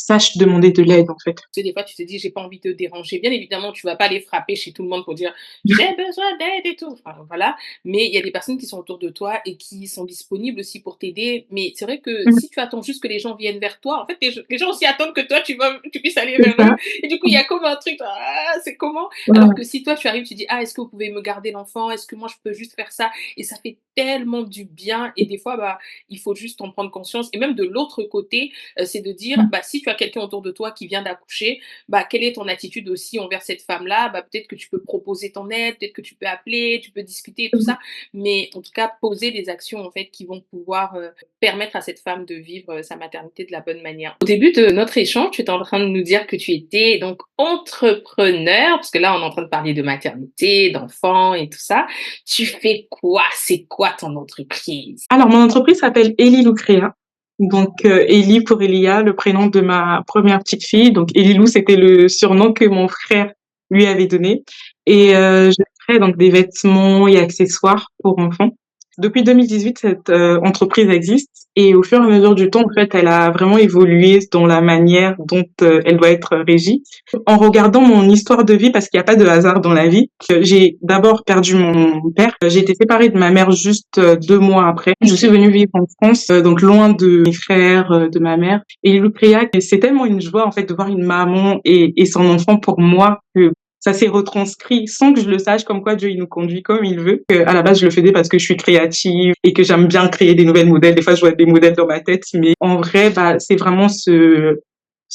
Sache demander de l'aide, en fait. Tu sais, des fois, tu te dis: «J'ai pas envie de te déranger». Bien évidemment, tu vas pas aller frapper chez tout le monde pour dire: «J'ai besoin d'aide et tout». Enfin, voilà. Mais il y a des personnes qui sont autour de toi et qui sont disponibles aussi pour t'aider. Mais c'est vrai que Mmh, si tu attends juste que les gens viennent vers toi, en fait, les gens aussi attendent que toi, tu puisses aller c'est vers ça. eux. Et du coup, il y a comme un truc: «Ah, c'est comment?» Alors Ouais, que si toi, tu arrives, tu dis: «Ah, est-ce que vous pouvez me garder l'enfant? Est-ce que moi, je peux juste faire ça?» Et ça fait tellement du bien. Et des fois, bah, il faut juste en prendre conscience. Et même de l'autre côté, c'est de dire, mmh, bah, si tu as quelqu'un autour de toi qui vient d'accoucher, bah, quelle est ton attitude aussi envers cette femme-là? Bah, peut-être que tu peux proposer ton aide, peut-être que tu peux appeler, tu peux discuter et tout mmh. ça, mais en tout cas, poser des actions en fait qui vont pouvoir permettre à cette femme de vivre sa maternité de la bonne manière. Au début de notre échange, tu étais en train de nous dire que tu étais donc entrepreneur, parce que là, on est en train de parler de maternité, d'enfants et tout ça. Tu fais quoi? C'est quoi ton entreprise? Alors mon entreprise s'appelle Eli Lucrea. Donc, Eli pour Elia, le prénom de ma première petite fille. Donc Elilou, c'était le surnom que mon frère lui avait donné. Et Mmh. je crée donc des vêtements et accessoires pour enfants. Depuis 2018, cette, entreprise existe et au fur et à mesure du temps, en fait, elle a vraiment évolué dans la manière dont, elle doit être régie. En regardant mon histoire de vie, parce qu'il y a pas de hasard dans la vie, j'ai d'abord perdu mon père. J'ai été séparée de ma mère juste, 2 mois après. Je suis venue vivre en France, donc loin de mes frères, de ma mère. Et Lucréa, c'est tellement une joie, en fait, de voir une maman et son enfant pour moi que ça s'est retranscrit sans que je le sache, comme quoi Dieu, il nous conduit comme il veut. À la base, je le faisais parce que je suis créative et que j'aime bien créer des nouvelles modèles. Des fois, je vois des modèles dans ma tête, mais en vrai, bah, c'est vraiment ce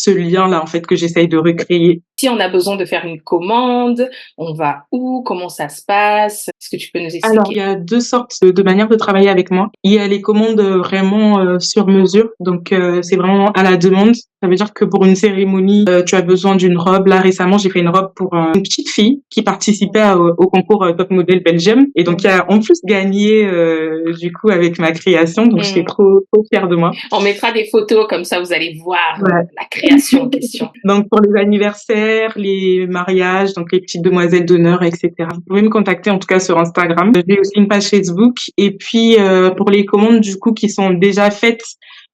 lien-là, en fait, que j'essaye de recréer. Si on a besoin de faire une commande, on va où? Comment ça se passe? Est-ce que tu peux nous Alors, il expliquer? y a 2 sortes de manières de travailler avec moi. Il y a les commandes, vraiment, sur mesure, donc c'est vraiment à la demande. Ça veut dire que pour une cérémonie, tu as besoin d'une robe. Là, récemment, j'ai fait une robe pour, une petite fille qui participait au concours, Top Model Belgium et donc qui Mhm. a en plus gagné, du coup avec ma création, donc j'étais Mhm. trop fière de moi. On mettra des photos comme ça, vous allez voir Ouais. la création en question. Donc pour les anniversaires, les mariages, donc les petites demoiselles d'honneur, etc. Vous pouvez me contacter en tout cas sur Instagram. J'ai aussi une page Facebook. Et puis pour les commandes du coup qui sont déjà faites,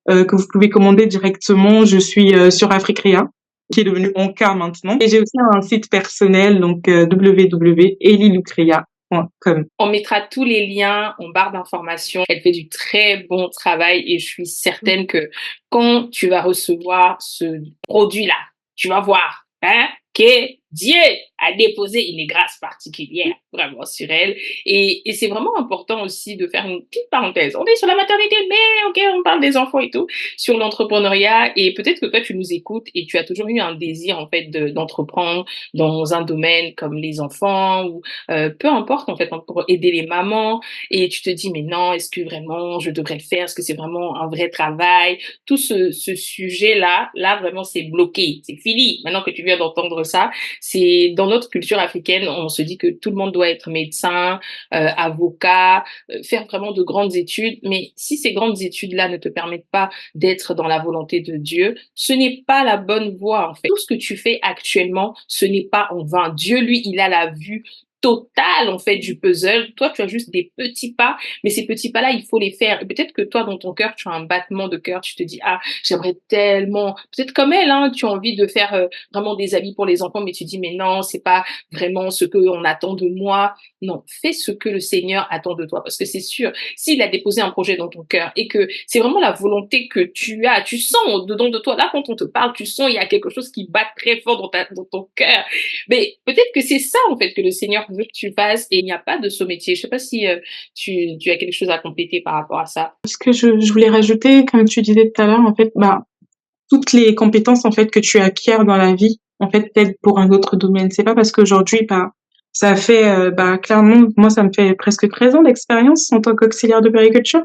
que vous pouvez commander directement, je suis sur Africrea, qui est devenu Onka maintenant. Et j'ai aussi un site personnel, donc www.eliloucrea.com. On mettra tous les liens en barre d'informations. Elle fait du très bon travail et je suis certaine que quand tu vas recevoir ce produit-là, tu vas voir hein, que Dieu a déposé une grâce particulière vraiment sur elle. Et c'est vraiment important aussi de faire une petite parenthèse. On est sur la maternité, mais ok, on parle des enfants et tout, sur l'entrepreneuriat. Et peut-être que toi, tu nous écoutes et tu as toujours eu un désir en fait d'entreprendre dans un domaine comme les enfants ou peu importe en fait, hein, pour aider les mamans et tu te dis: «Mais non, est-ce que vraiment je devrais le faire? Est-ce que c'est vraiment un vrai travail?» Tout ce sujet-là, là vraiment c'est bloqué, c'est fini. Maintenant que tu viens d'entendre ça, c'est dans notre culture africaine, on se dit que tout le monde doit être médecin, avocat, faire vraiment de grandes études, mais si ces grandes études-là ne te permettent pas d'être dans la volonté de Dieu, ce n'est pas la bonne voie en fait. Tout ce que tu fais actuellement, ce n'est pas en vain. Dieu, lui, il a la vue totale en fait du puzzle. Toi, tu as juste des petits pas, mais ces petits pas-là, il faut les faire. Et peut-être que toi, dans ton cœur, tu as un battement de cœur. Tu te dis ah, j'aimerais tellement. Peut-être comme elle, hein, tu as envie de faire vraiment des habits pour les enfants, mais tu dis mais non, c'est pas vraiment ce que on attend de moi. Non, fais ce que le Seigneur attend de toi, parce que c'est sûr, s'il a déposé un projet dans ton cœur et que c'est vraiment la volonté que tu as, tu sens au dedans de toi. Là, quand on te parle, tu sens il y a quelque chose qui bat très fort dans ton cœur. Mais peut-être que c'est ça, en fait, que le Seigneur veut que tu fasses et il n'y a pas de saut métier. Je sais pas si tu as quelque chose à compléter par rapport à ça. Ce que je voulais rajouter, comme tu disais tout à l'heure, en fait, bah, toutes les compétences en fait que tu acquiers dans la vie en fait t'aident pour un autre domaine. C'est pas parce qu'aujourd'hui bah ça fait bah clairement moi ça me fait presque 13 ans d'expérience en tant qu'auxiliaire de périculture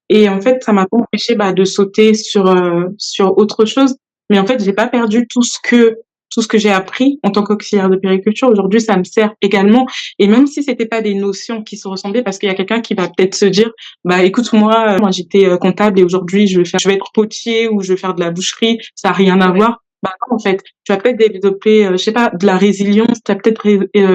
et en fait ça m'a pas empêché bah de sauter sur autre chose. Mais en fait j'ai pas perdu tout ce que j'ai appris en tant qu'auxiliaire de périculture. Aujourd'hui ça me sert également et même si c'était pas des notions qui se ressemblaient parce qu'il y a quelqu'un qui va peut-être se dire bah écoute moi j'étais comptable et aujourd'hui je vais être potier ou je vais faire de la boucherie, ça a rien à Ouais. voir. Bah non, en fait, tu vas peut-être développer, je sais pas, de la résilience, tu vas peut-être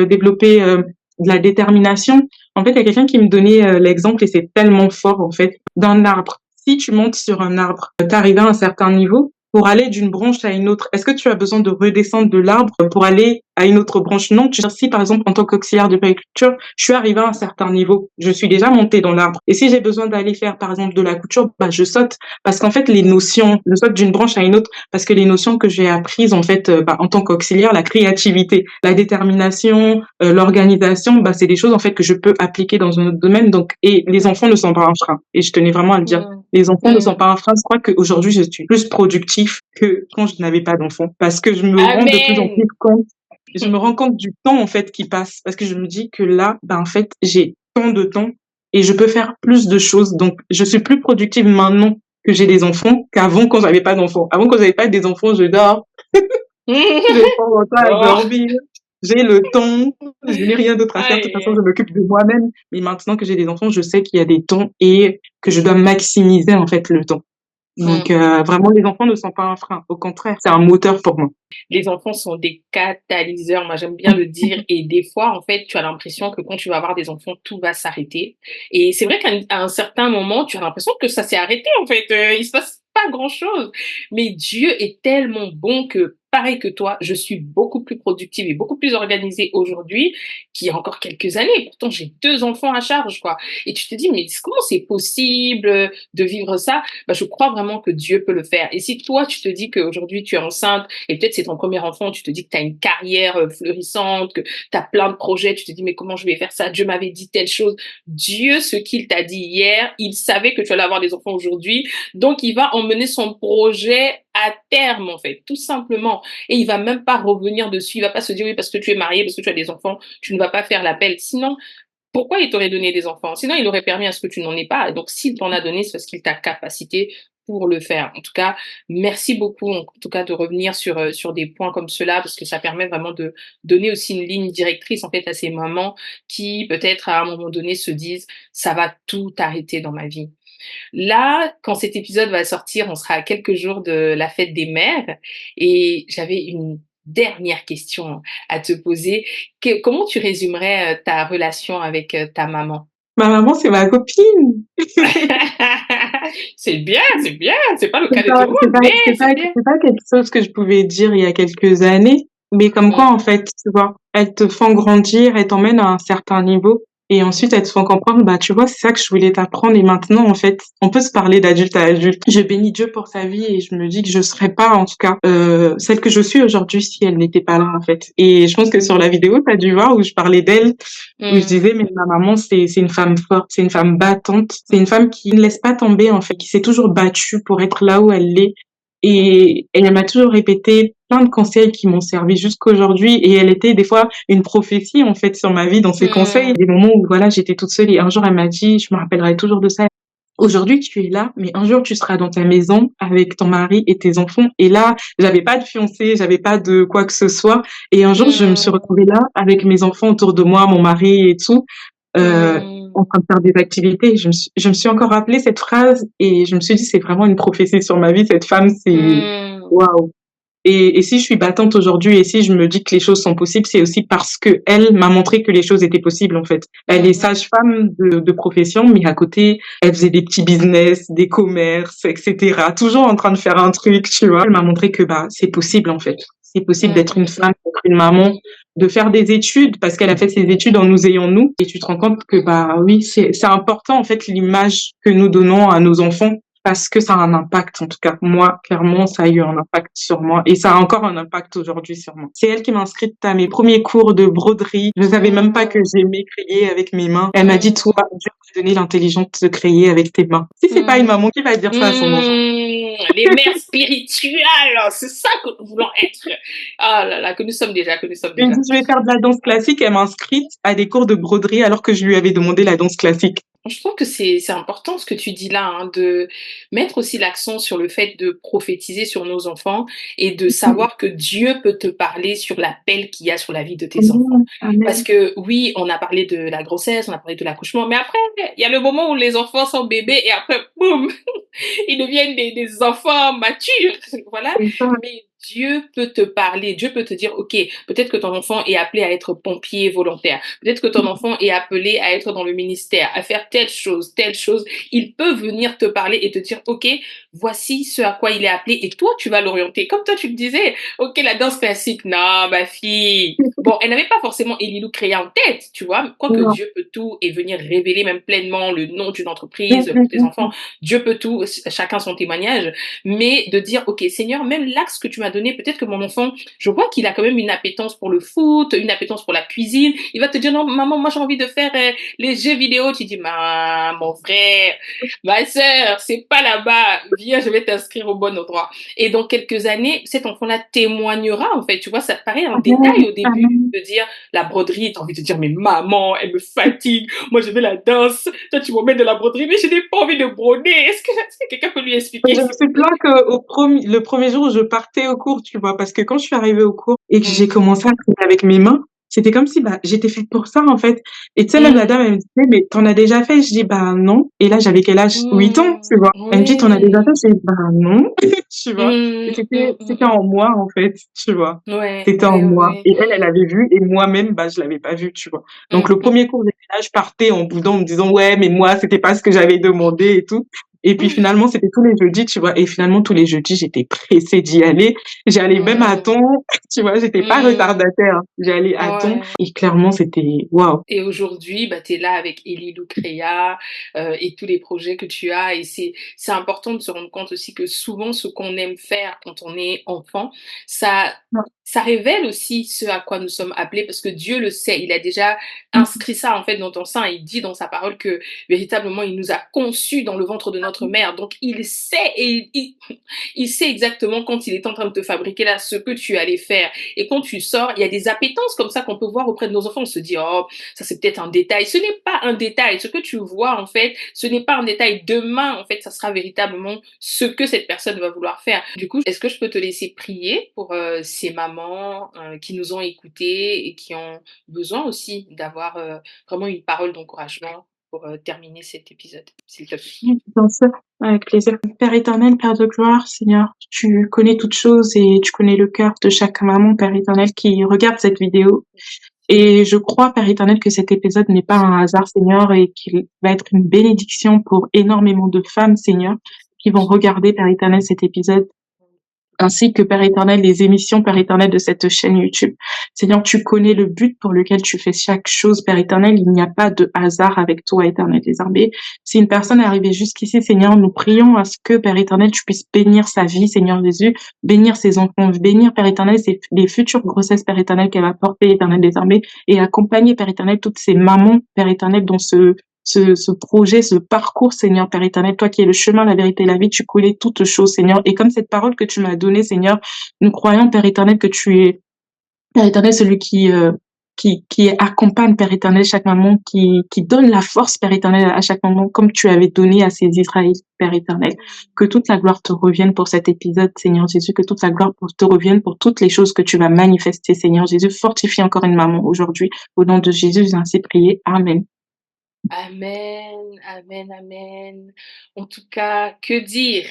développer de la détermination. En fait, il y a quelqu'un qui me donnait l'exemple et c'est tellement fort en fait d'un arbre. Si tu montes sur un arbre, tu arrives à un certain niveau. Pour aller d'une branche à une autre, est-ce que tu as besoin de redescendre de l'arbre pour aller à une autre branche? Non. Si par exemple en tant qu'auxiliaire de périculture, je suis arrivée à un certain niveau, je suis déjà montée dans l'arbre. Et si j'ai besoin d'aller faire par exemple de la couture, bah je saute parce qu'en fait les notions, je saute d'une branche à une autre parce que les notions que j'ai apprises en fait bah, en tant qu'auxiliaire, la créativité, la détermination, l'organisation, bah c'est des choses en fait que je peux appliquer dans un autre domaine. Donc et les enfants ne sont pas un frein. Et je tenais vraiment à le dire. Mm. Les enfants ne sont Mm. pas un frein. Je crois qu'aujourd'hui, je suis plus productif que quand je n'avais pas d'enfants. Parce que je me rends de plus en plus Amen. compte, je me rends compte du temps, en fait, qui passe. Parce que je me dis que là, ben, en fait, j'ai tant de temps et je peux faire plus de choses. Donc, je suis plus productive maintenant que j'ai des enfants qu'avant quand j'avais pas d'enfants. Avant, quand j'avais pas des enfants, je dors. Je prends mon temps à Oh, dormir. J'ai le temps. Je n'ai rien d'autre à faire. De toute façon, aïe. je m'occupe de moi-même. Mais maintenant que j'ai des enfants, je sais qu'il y a des temps et que je dois maximiser, en fait, le temps. Donc, Mm. vraiment, les enfants ne sont pas un frein. Au contraire, c'est un moteur pour moi. Les enfants sont des catalyseurs, moi j'aime bien le dire. Et des fois, en fait, tu as l'impression que quand tu vas avoir des enfants, tout va s'arrêter. Et c'est vrai qu'à un certain moment, tu as l'impression que ça s'est arrêté, en fait. Il se passe pas grand-chose. Mais Dieu est tellement bon que, pareil que toi, je suis beaucoup plus productive et beaucoup plus organisée aujourd'hui qu'il y a encore quelques années. Pourtant, j'ai 2 enfants à charge, quoi. Et tu te dis, mais comment c'est possible de vivre ça? Bah, je crois vraiment que Dieu peut le faire. Et si toi, tu te dis qu'aujourd'hui, tu es enceinte et peut-être c'est ton premier enfant, tu te dis que tu as une carrière fleurissante, que tu as plein de projets, tu te dis, mais comment je vais faire ça? Dieu m'avait dit telle chose. Dieu, ce qu'il t'a dit hier, il savait que tu allais avoir des enfants aujourd'hui. Donc, il va emmener son projet à terme, en fait, tout simplement. Et il va même pas revenir dessus. Il va pas se dire, oui, parce que tu es marié, parce que tu as des enfants, tu ne vas pas faire l'appel. Sinon, pourquoi il t'aurait donné des enfants? Sinon, il aurait permis à ce que tu n'en aies pas. Et donc, s'il t'en a donné, c'est parce qu'il t'a capacité pour le faire. En tout cas, merci beaucoup, en tout cas, de revenir sur des points comme cela, parce que ça permet vraiment de donner aussi une ligne directrice, en fait, à ces mamans qui, peut-être, à un moment donné, se disent: «Ça va tout arrêter dans ma vie». Là, quand cet épisode va sortir, on sera à quelques jours de la fête des mères et j'avais une dernière question à te poser. Comment tu résumerais ta relation avec ta maman? Ma maman, c'est ma copine. C'est bien, c'est pas le C'est cas de pas tout le c'est monde, pas mais c'est pas c'est bien. c'est pas quelque chose que je pouvais dire il y a quelques années, mais comme quoi, en Mmh, fait, tu vois? Elles te font grandir, elles t'emmènent à un certain niveau et ensuite elles te font comprendre, bah, tu vois, c'est ça que je voulais t'apprendre et maintenant, en fait, on peut se parler d'adulte à adulte. Je bénis Dieu pour sa vie et je me dis que je serais pas, en tout cas, celle que je suis aujourd'hui si elle n'était pas là, en fait. Et je pense que sur la vidéo, tu as dû voir où je parlais d'elle, où je mmh, disais: «Mais ma maman, c'est une femme forte, c'est une femme battante, c'est une femme qui ne laisse pas tomber, en fait, qui s'est toujours battue pour être là où elle est» et elle m'a toujours répété plein de conseils qui m'ont servi jusqu'aujourd'hui et elle était des fois une prophétie, en fait, sur ma vie dans ses conseils. mmh, Des moments où, voilà, j'étais toute seule et un jour elle m'a dit, je me rappellerai toujours de ça: «Aujourd'hui, tu es là, mais un jour, tu seras dans ta maison avec ton mari et tes enfants» et là, j'avais pas de fiancé, j'avais pas de quoi que ce soit et un jour, je me suis mmh, retrouvée là avec mes enfants autour de moi, mon mari et tout, heu, mmh, en train de faire des activités. Je me suis encore rappelé cette phrase et je me suis dit: «C'est vraiment une prophétie sur ma vie, cette femme, c'est mmh, waouh!» Et si je suis battante aujourd'hui et si je me dis que les choses sont possibles, c'est aussi parce qu'elle m'a montré que les choses étaient possibles, en fait. Elle est mmh mh. sage-femme de profession, mais à côté, elle faisait des petits business, des commerces et cetera, toujours en train de faire un truc, tu vois? Elle m'a montré que, bah, c'est possible, en fait. C'est possible Mmh d'être une mh femme, d'être une maman, de faire des études parce qu'elle a fait ses études en nous ayant nous et tu te rends compte que, bah, oui, c'est important, en fait, l'image que nous donnons à nos enfants parce que ça a un impact, en tout cas. Moi, clairement, ça a eu un impact sur moi et ça a encore un impact aujourd'hui sur moi. C'est elle qui m'a inscrite à mes premiers cours de broderie. Je savais même pas que mmh, j'aimais créer avec mes mains. Elle m'a dit: «Toi, mmh. Dieu t'a donné l'intelligence de créer avec tes mains». Si c'est pas une Mmh. maman qui va dire ça à son enfant. Les mères spirituelles, c'est ça que nous voulons être. Ah là là, que nous sommes déjà, que nous sommes Elle me déjà. dit: «Je vais faire de la danse classique». Elle m'a inscrite à des cours de broderie alors que je lui avais demandé la danse classique. Je trouve que c'est important ce que tu dis là, hein, de mettre aussi l'accent sur le fait de prophétiser sur nos enfants et de Mmh. savoir que Dieu peut te parler sur l'appel qu'il y a sur la vie de tes enfants. Amen, Parce amen. que oui, on a parlé de la grossesse, on a parlé de l'accouchement, mais après, il y a le moment où les enfants sont bébés et après, boum, ils deviennent des enfants matures, voilà. C'est ça. Mais Dieu peut te parler, Dieu peut te dire, OK, peut-être que ton enfant est appelé à être pompier volontaire, peut-être que ton enfant est appelé à être dans le ministère, à faire telle chose, telle chose. Il peut venir te parler et te dire, OK, voici ce à quoi il est appelé et toi, tu vas l'orienter. Comme toi, tu te disais, OK, la danse classique, non, ma fille. Bon, elle n'avait pas forcément Elilou créé en tête, tu vois, quoique Non. Dieu peut tout et venir révéler même pleinement le nom d'une Mmh, entreprise mmh, pour tes mmh, enfants. mmh. Dieu peut tout, chacun son témoignage, mais de dire, OK, Seigneur, même l'axe que tu m'as donné, peut-être que mon enfant, je vois qu'il a quand même une appétence pour le foot, une appétence pour la cuisine. Il va te dire, non, maman, moi j'ai envie de faire les jeux vidéo. Tu dis, mon frère, ma sœur, c'est pas là-bas. Viens, je vais t'inscrire au bon endroit. Et dans quelques années, cet enfant-là témoignera, en fait. Tu vois, ça paraît un détail Amen, au début amen. de dire la broderie. Tu as envie de dire, mais maman, elle me fatigue. Moi, je veux la danse. Toi, tu m'emmènes de la broderie, mais je n'ai pas envie de broder. Est-ce que quelqu'un peut lui expliquer, Je me s'il suis vous plaît? plaint qu'au premi le premier jour où je partais au cours, tu vois? Parce que quand je suis arrivée au cours et que j'ai Mmh. commencé à créer avec mes mains, c'était comme si, bah, j'étais faite pour ça, en fait et tu sais, même la Mmh. dame, elle me disait: «Mais tu en as déjà fait?» Je dis: «Bah, non» et là, j'avais quel âge? 8 ans, tu Mmh. vois? Elle me dit: «Tu en as déjà fait?» Oui. Je dis: «Bah, non», tu vois? Et Mmh. c'était en moi, en fait, tu vois? Ouais, C'était en ouais, moi ouais. et elle, elle avait vu et moi-même, bah, je l'avais pas vu, tu vois? Donc Mmh le mh. premier cours, j'étais là, je partais en boudant, en me disant: «Ouais, mais moi, c'était pas ce que j'avais demandé et tout» et puis finalement, c'était tous les jeudis, tu vois? Et finalement, tous les jeudis, j'étais pressée d'y aller. J'y allais même à Mmh. temps, tu vois? J'étais pas Mmh. retardataire, j'y allais à temps Ouais. et clairement, c'était waouh! Et aujourd'hui, bah, tu es là avec Elilou Créa, et tous les projets que tu as et c'est important de se rendre compte aussi que souvent ce qu'on aime faire quand on est enfant, ça Ouais. ça révèle aussi ce à quoi nous sommes appelés parce que Dieu le sait. Il a déjà Mmh. inscrit ça, en fait, dans ton sein. Il dit dans sa parole que véritablement il nous a conçus dans le ventre de notre notre mère. Donc, il sait et il sait exactement quand il est en train de te fabriquer là ce que tu allais faire. Et quand tu sors, il y a des appétences comme ça qu'on peut voir auprès de nos enfants. On se dit, oh, ça c'est peut-être un détail. Ce n'est pas un détail. Ce que tu vois, en fait, ce n'est pas un détail. Demain, en fait, ça sera véritablement ce que cette personne va vouloir faire. Du coup, est-ce que je peux te laisser prier pour ces mamans qui nous ont écoutés et qui ont besoin aussi d'avoir vraiment une parole d'encouragement pour terminer cet épisode, s'il te plaît. Oui, bien sûr, avec plaisir. Père éternel, Père de gloire, Seigneur, tu connais toutes choses et tu connais le cœur de chaque maman, Père éternel, qui regarde cette vidéo. Et je crois, Père éternel, que cet épisode n'est pas un hasard, Seigneur, et qu'il va être une bénédiction pour énormément de femmes, Seigneur, qui vont regarder, Père éternel, cet épisode ainsi que, Père éternel, les émissions, Père éternel, de cette chaîne YouTube. Seigneur, tu connais le but pour lequel tu fais chaque chose, Père éternel. Il n'y a pas de hasard avec toi, éternel des armées. Si une personne est arrivée jusqu'ici, Seigneur, nous prions à ce que, Père éternel, tu puisses bénir sa vie, Seigneur Jésus, bénir ses enfants, bénir, Père éternel, les futures grossesses, Père éternel, qu'elle va porter, éternel des armées, et accompagner, Père éternel, toutes ces mamans, Père éternel, dans ce projet, ce parcours, Seigneur, Père éternel, toi qui es le chemin, la vérité et la vie, tu connais toutes choses, Seigneur. Et comme cette parole que tu m'as donnée, Seigneur, nous croyons, Père éternel, que tu es, Père éternel, celui qui accompagne, Père éternel, chaque maman, qui donne la force, Père éternel, à chaque maman, comme tu avais donné à ces Israélites, Père éternel. Que toute la gloire te revienne pour cet épisode, Seigneur Jésus, que toute la gloire te revienne pour toutes les choses que tu vas manifester, Seigneur Jésus. Fortifie encore une maman aujourd'hui. Au nom de Jésus, j'ai ainsi prié. Amen. Amen, amen, amen. En tout cas, que dire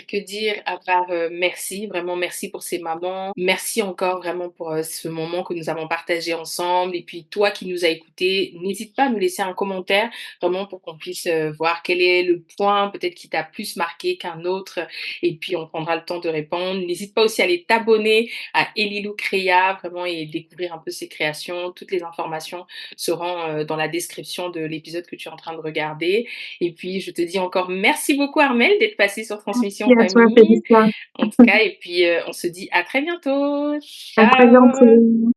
à part merci, vraiment merci pour ces mamans. Merci encore vraiment pour ce moment que nous avons partagé ensemble. Et puis toi qui nous as écoutés, n'hésite pas à nous laisser un commentaire, vraiment pour qu'on puisse voir quel est le point peut-être qui t'a plus marqué qu'un autre. Et puis on prendra le temps de répondre. N'hésite pas aussi à aller t'abonner à Elilou Créa, vraiment, et découvrir un peu ses créations. Toutes les informations seront dans la description de l'épisode que tu es en train de regarder. Et puis, je te dis encore merci beaucoup, Armelle, d'être passée sur Transmission Merci à toi, Famille. Félicia. En tout cas, et puis on se dit à très bientôt. À très Ciao! bientôt.